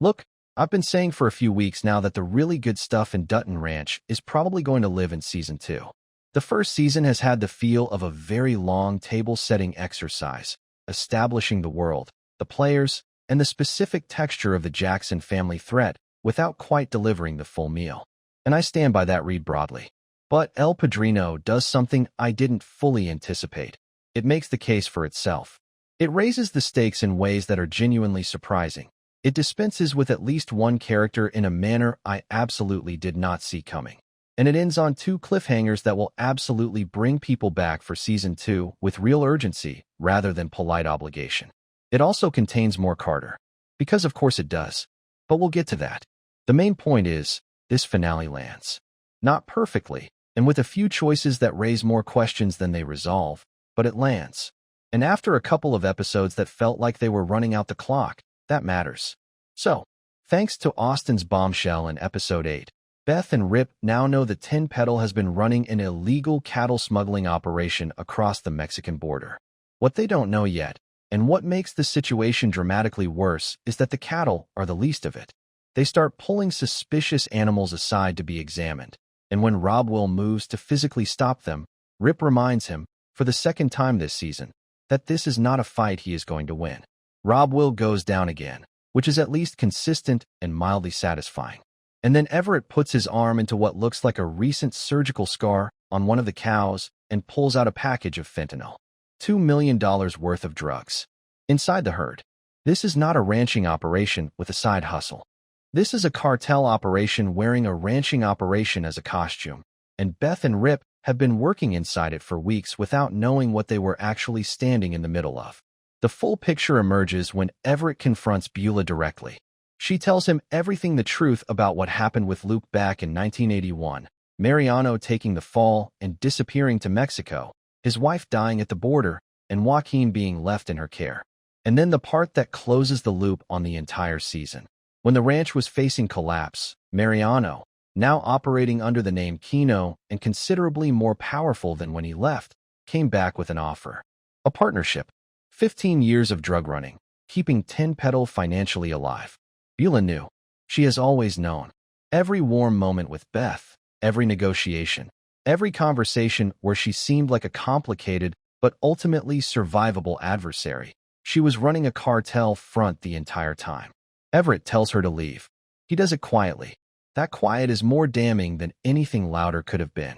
Look, I've been saying for a few weeks now that the really good stuff in Dutton Ranch is probably going to live in Season 2. The first season has had the feel of a very long table-setting exercise, establishing the world, the players, and the specific texture of the Jackson family threat without quite delivering the full meal. And I stand by that read broadly. But El Padrino does something I didn't fully anticipate. It makes the case for itself. It raises the stakes in ways that are genuinely surprising. It dispenses with at least one character in a manner I absolutely did not see coming. And it ends on two cliffhangers that will absolutely bring people back for Season 2 with real urgency rather than polite obligation. It also contains more Carter. Because of course it does. But we'll get to that. The main point is, this finale lands. Not perfectly, and with a few choices that raise more questions than they resolve, but it lands. And after a couple of episodes that felt like they were running out the clock, that matters. So, thanks to Austin's bombshell in Episode 8, Beth and Rip now know that Petal has been running an illegal cattle smuggling operation across the Mexican border. What they don't know yet, and what makes the situation dramatically worse, is that the cattle are the least of it. They start pulling suspicious animals aside to be examined, and when Rob Will moves to physically stop them, Rip reminds him, for the second time this season, that this is not a fight he is going to win. Rob Will goes down again, which is at least consistent and mildly satisfying. And then Everett puts his arm into what looks like a recent surgical scar on one of the cows and pulls out a package of fentanyl. $2 million worth of drugs. Inside the herd. This is not a ranching operation with a side hustle. This is a cartel operation wearing a ranching operation as a costume, and Beth and Rip have been working inside it for weeks without knowing what they were actually standing in the middle of. The full picture emerges when Everett confronts Beulah directly. She tells him everything the truth about what happened with Luke back in 1981, Mariano taking the fall and disappearing to Mexico, his wife dying at the border, and Joaquin being left in her care. And then the part that closes the loop on the entire season. When the ranch was facing collapse, Mariano, now operating under the name Kino and considerably more powerful than when he left, came back with an offer. A partnership. 15 years of drug running, keeping Petal financially alive. Beulah knew. She has always known. Every warm moment with Beth, every negotiation, every conversation where she seemed like a complicated but ultimately survivable adversary. She was running a cartel front the entire time. Everett tells her to leave. He does it quietly. That quiet is more damning than anything louder could have been.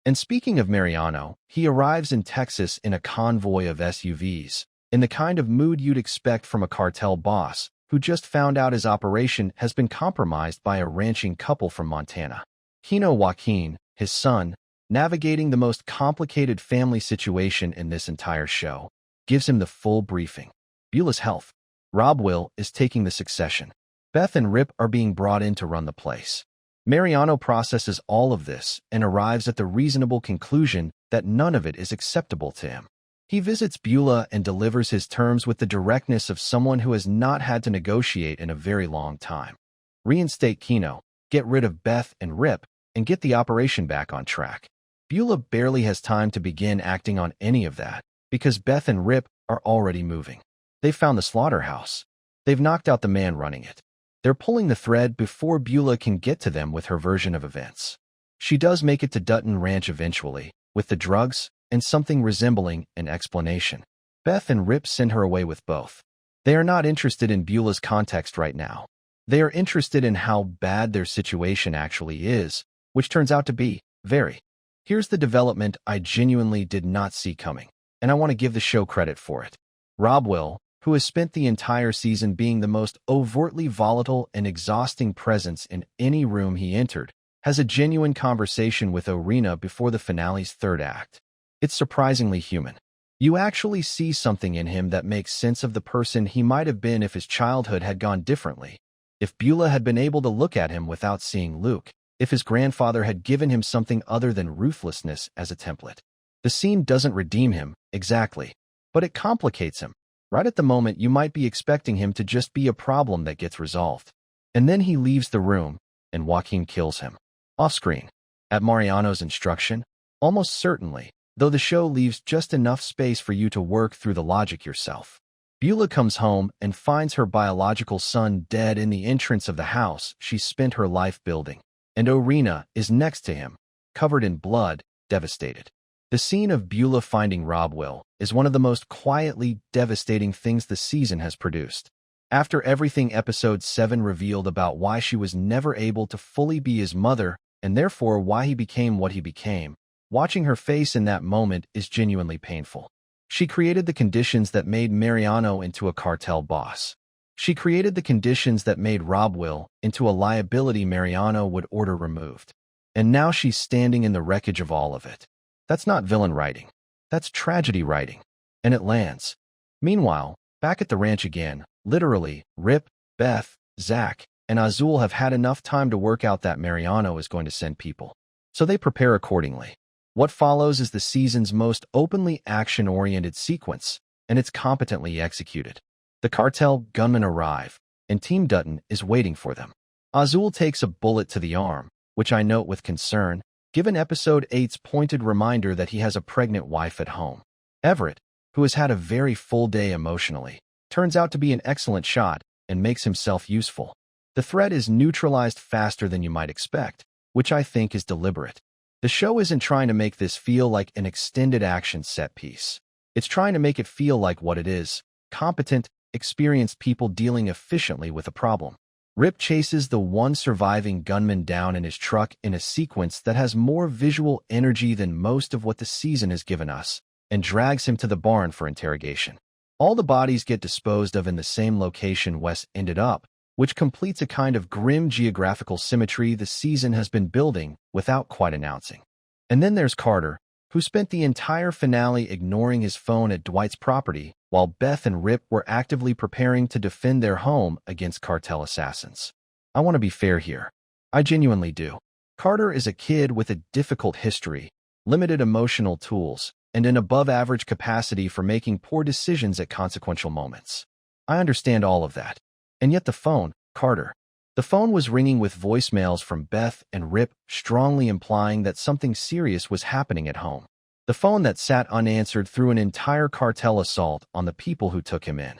And speaking of Mariano, he arrives in Texas in a convoy of SUVs, in the kind of mood you'd expect from a cartel boss who just found out his operation has been compromised by a ranching couple from Montana. Kino Joaquin, his son, navigating the most complicated family situation in this entire show, gives him the full briefing. Beulah's health. Rob Will is taking the succession. Beth and Rip are being brought in to run the place. Mariano processes all of this and arrives at the reasonable conclusion that none of it is acceptable to him. He visits Beulah and delivers his terms with the directness of someone who has not had to negotiate in a very long time. Reinstate Kino, get rid of Beth and Rip, and get the operation back on track. Beulah barely has time to begin acting on any of that, because Beth and Rip are already moving. They've found the slaughterhouse. They've knocked out the man running it. They're pulling the thread before Beulah can get to them with her version of events. She does make it to Dutton Ranch eventually, with the drugs and something resembling an explanation. Beth and Rip send her away with both. They are not interested in Beulah's context right now. They are interested in how bad their situation actually is, which turns out to be very. Here's the development I genuinely did not see coming, and I want to give the show credit for it. Rob Will, who has spent the entire season being the most overtly volatile and exhausting presence in any room he entered, has a genuine conversation with Oreana before the finale's third act. It's surprisingly human. You actually see something in him that makes sense of the person he might have been if his childhood had gone differently. If Beulah had been able to look at him without seeing Luke, if his grandfather had given him something other than ruthlessness as a template. The scene doesn't redeem him, exactly, but it complicates him. Right at the moment you might be expecting him to just be a problem that gets resolved. And then he leaves the room, and Joaquin kills him. Off-screen. At Mariano's instruction? Almost certainly, though the show leaves just enough space for you to work through the logic yourself. Beulah comes home and finds her biological son dead in the entrance of the house she spent her life building, and Oreana is next to him, covered in blood, devastated. The scene of Beulah finding Robwill is one of the most quietly devastating things the season has produced. After everything Episode 7 revealed about why she was never able to fully be his mother, and therefore why he became what he became, watching her face in that moment is genuinely painful. She created the conditions that made Mariano into a cartel boss. She created the conditions that made Robwill into a liability Mariano would order removed. And now she's standing in the wreckage of all of it. That's not villain writing. That's tragedy writing. And it lands. Meanwhile, back at the ranch again, literally, Rip, Beth, Zach, and Azul have had enough time to work out that Mariano is going to send people. So they prepare accordingly. What follows is the season's most openly action-oriented sequence, and it's competently executed. The cartel gunmen arrive, and Team Dutton is waiting for them. Azul takes a bullet to the arm, which I note with concern, given Episode 8's pointed reminder that he has a pregnant wife at home. Everett, who has had a very full day emotionally, turns out to be an excellent shot and makes himself useful. The threat is neutralized faster than you might expect, which I think is deliberate. The show isn't trying to make this feel like an extended action set piece. It's trying to make it feel like what it is: competent, experienced people dealing efficiently with a problem. Rip chases the one surviving gunman down in his truck in a sequence that has more visual energy than most of what the season has given us, and drags him to the barn for interrogation. All the bodies get disposed of in the same location Wes ended up, which completes a kind of grim geographical symmetry the season has been building without quite announcing. And then there's Carter, who spent the entire finale ignoring his phone at Dwight's property while Beth and Rip were actively preparing to defend their home against cartel assassins. I want to be fair here. I genuinely do. Carter is a kid with a difficult history, limited emotional tools, and an above-average capacity for making poor decisions at consequential moments. I understand all of that. And yet the phone, Carter. The phone was ringing with voicemails from Beth and Rip, strongly implying that something serious was happening at home. The phone that sat unanswered through an entire cartel assault on the people who took him in.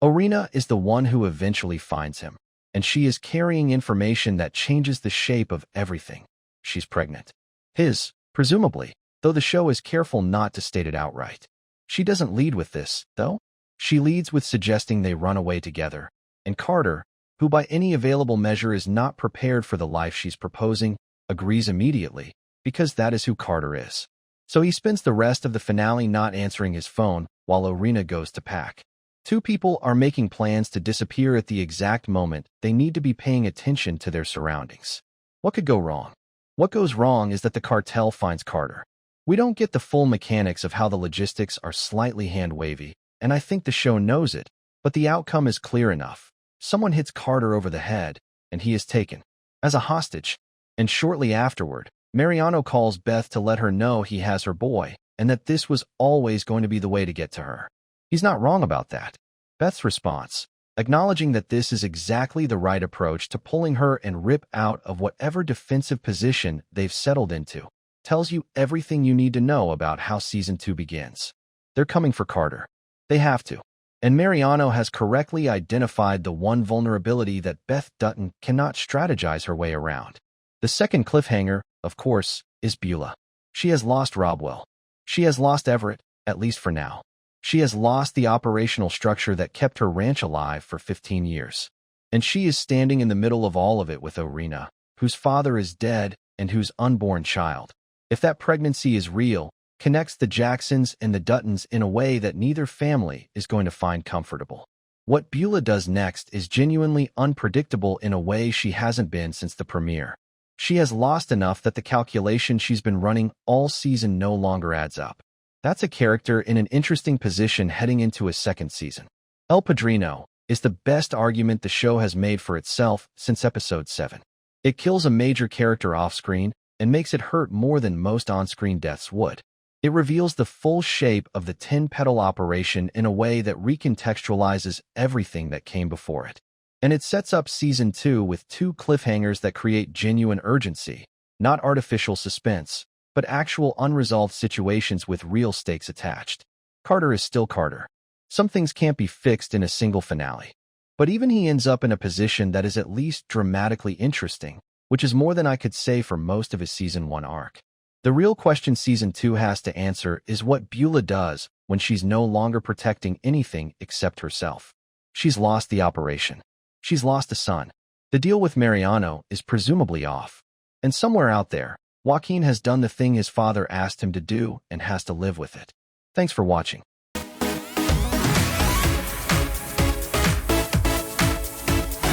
Oreana is the one who eventually finds him, and she is carrying information that changes the shape of everything. She's pregnant. Presumably, though the show is careful not to state it outright. She doesn't lead with this, though. She leads with suggesting they run away together, and Carter, who by any available measure is not prepared for the life she's proposing, agrees immediately, because that is who Carter is. So he spends the rest of the finale not answering his phone while Oreana goes to pack. Two people are making plans to disappear at the exact moment they need to be paying attention to their surroundings. What could go wrong? What goes wrong is that the cartel finds Carter. We don't get the full mechanics of how the logistics are slightly hand-wavy, and I think the show knows it, but the outcome is clear enough. Someone hits Carter over the head, and he is taken as a hostage. And shortly afterward, Mariano calls Beth to let her know he has her boy, and that this was always going to be the way to get to her. He's not wrong about that. Beth's response, acknowledging that this is exactly the right approach to pulling her and Rip out of whatever defensive position they've settled into, tells you everything you need to know about how Season 2 begins. They're coming for Carter. They have to. And Mariano has correctly identified the one vulnerability that Beth Dutton cannot strategize her way around. The second cliffhanger, of course, is Beulah. She has lost Robwill. She has lost Everett, at least for now. She has lost the operational structure that kept her ranch alive for 15 years. And she is standing in the middle of all of it with Oreana, whose father is dead and whose unborn child, if that pregnancy is real, connects the Jacksons and the Duttons in a way that neither family is going to find comfortable. What Beulah does next is genuinely unpredictable in a way she hasn't been since the premiere. She has lost enough that the calculation she's been running all season no longer adds up. That's a character in an interesting position heading into a second season. El Padrino is the best argument the show has made for itself since Episode 7. It kills a major character off-screen and makes it hurt more than most on-screen deaths would. It reveals the full shape of the 10-petal operation in a way that recontextualizes everything that came before it. And it sets up Season 2 with two cliffhangers that create genuine urgency, not artificial suspense, but actual unresolved situations with real stakes attached. Carter is still Carter. Some things can't be fixed in a single finale. But even he ends up in a position that is at least dramatically interesting, which is more than I could say for most of his Season 1 arc. The real question Season 2 has to answer is what Beulah does when she's no longer protecting anything except herself. She's lost the operation. She's lost a son. The deal with Mariano is presumably off. And somewhere out there, Joaquin has done the thing his father asked him to do and has to live with it. Thanks for watching.